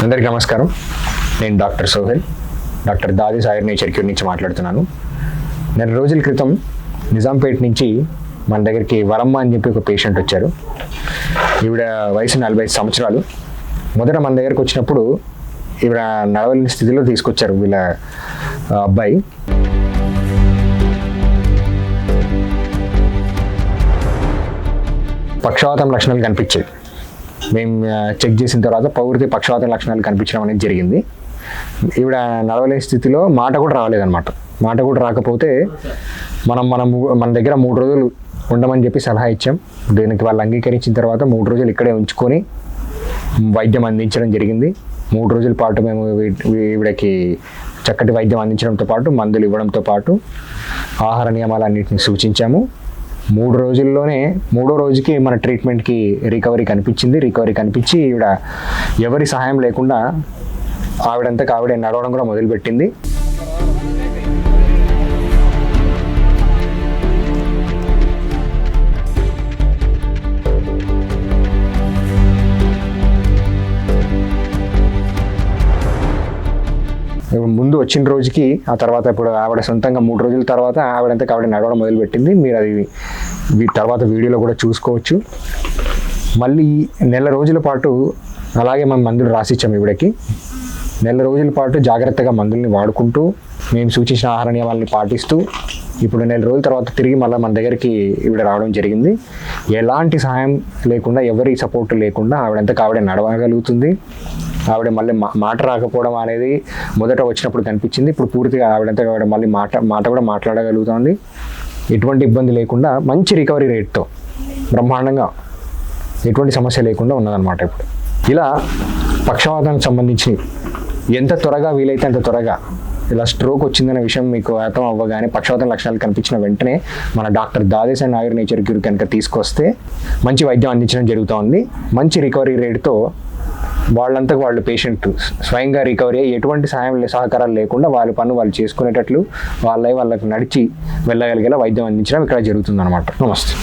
అందరికీ నమస్కారం. నేను doctor Sohel, doctor Dadi's Ayur nature cure నుంచి మాట్లాడుతున్నాను. నెల రోజుల క్రితం నిజాంపేట నుంచి మన దగ్గరికి వరమ్మ అని చెప్పి ఒక పేషెంట్ వచ్చారు. ఈవిడ వయసు 45 సంవత్సరాలు. మొదట మన దగ్గరకు వచ్చినప్పుడు ఈవిడ నడవలేని స్థితిలో తీసుకొచ్చారు వీళ్ళ అబ్బాయి. పక్షవాతం లక్షణాలు కనిపించాయి. మేము చెక్ చేసిన తర్వాత పూర్తి పక్షవాతం లక్షణాలు కనిపించడం అనేది జరిగింది. ఈవిడ నడవలేని స్థితిలో మాట కూడా రాలేదన్నమాట. మాట కూడా రాకపోతే మన దగ్గర 3 రోజులు ఉండమని చెప్పి సలహా ఇచ్చాం. దీనికి వాళ్ళు అంగీకరించిన తర్వాత 3 రోజులు ఇక్కడే ఉంచుకొని వైద్యం అందించడం జరిగింది. 3 రోజుల పాటు మేము ఈవిడకి చక్కటి వైద్యం అందించడంతో పాటు మందులు ఇవ్వడంతో పాటు ఆహార నియమాలన్నింటినీ సూచించాము. 3 రోజుల్లోనే 3వ రోజుకి మన ట్రీట్మెంట్కి రికవరీ కనిపించి ఈవిడ ఎవరి సహాయం లేకుండా ఆవిడంతకు ఆవిడే నడవడం కూడా మొదలుపెట్టింది. ముందు వచ్చిన రోజుకి ఆ తర్వాత ఇప్పుడు ఆవిడ సొంతంగా 3 రోజుల తర్వాత ఆవిడంతకు ఆవిడ నడవడం మొదలుపెట్టింది. మీరు అది తర్వాత వీడియోలో కూడా చూసుకోవచ్చు. మళ్ళీ నెల రోజుల పాటు అలాగే మనం మందులు రాసిచ్చాము ఈవిడకి. నెల రోజుల పాటు జాగ్రత్తగా మందుల్ని వాడుకుంటూ మేము సూచించిన ఆహార నియమాలని పాటిస్తూ ఇప్పుడు నెల రోజుల తర్వాత తిరిగి మళ్ళీ మన దగ్గరికి ఈవిడ రావడం జరిగింది. ఎలాంటి సహాయం లేకుండా, ఎవరి సపోర్ట్ లేకుండా ఆవిడంతకు ఆవిడ నడవగలుగుతుంది. ఆవిడ మళ్ళీ మాట రాకపోవడం అనేది మొదట వచ్చినప్పుడు కనిపించింది. ఇప్పుడు పూర్తిగా ఆవిడంతా ఆవిడ మళ్ళీ మాట కూడా మాట్లాడగలుగుతుంది. ఎటువంటి ఇబ్బంది లేకుండా మంచి రికవరీ రేట్తో బ్రహ్మాండంగా ఎటువంటి సమస్య లేకుండా ఉన్నదన్నమాట. ఇప్పుడు ఇలా పక్షవాతానికి సంబంధించి ఎంత త్వరగా వీలైతే అంత త్వరగా ఇలా స్ట్రోక్ వచ్చిందనే విషయం మీకు అర్థం అవ్వగానే, పక్షవాతం లక్షణాలు కనిపించిన వెంటనే మన doctor Dadi's and Ayur nature cure కనుక తీసుకొస్తే మంచి వైద్యం అందించడం జరుగుతుంది. మంచి రికవరీ రేట్తో వాళ్ళంతకు వాళ్ళు పేషెంట్ స్వయంగా రికవరీ అయ్యి ఎటువంటి సహకారాలు లేకుండా వాళ్ళ పన్ను వాళ్ళు చేసుకునేటట్లు వాళ్ళకి నడిచి వెళ్ళగలిగేలా వైద్యం అందించడం ఇక్కడ జరుగుతుంది అన్నమాట. నమస్తే.